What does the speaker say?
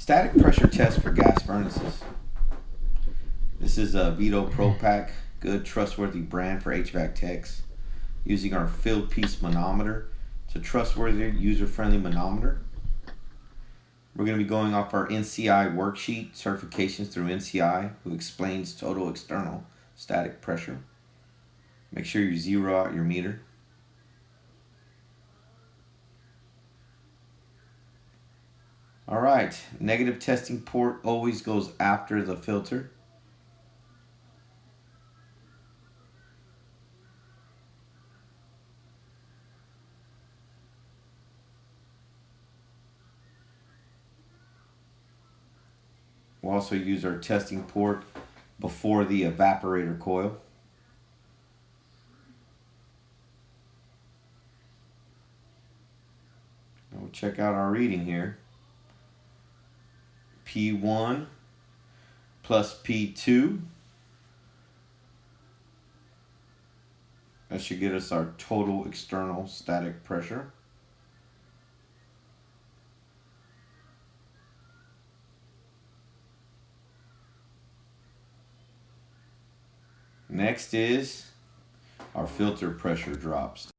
Static pressure test for gas furnaces. This is a Vito Pro Pack, good trustworthy brand for HVAC techs. Using our field piece manometer. It's a trustworthy, user-friendly manometer. We're going to be going off our NCI worksheet, certifications through NCI, who explains total external static pressure. Make sure you zero out your meter. Alright, negative testing port always goes after the filter. We'll also use our testing port before the evaporator coil. We'll check out our reading here. P1 plus P2. That should get us our total external static pressure. Next is our filter pressure drops.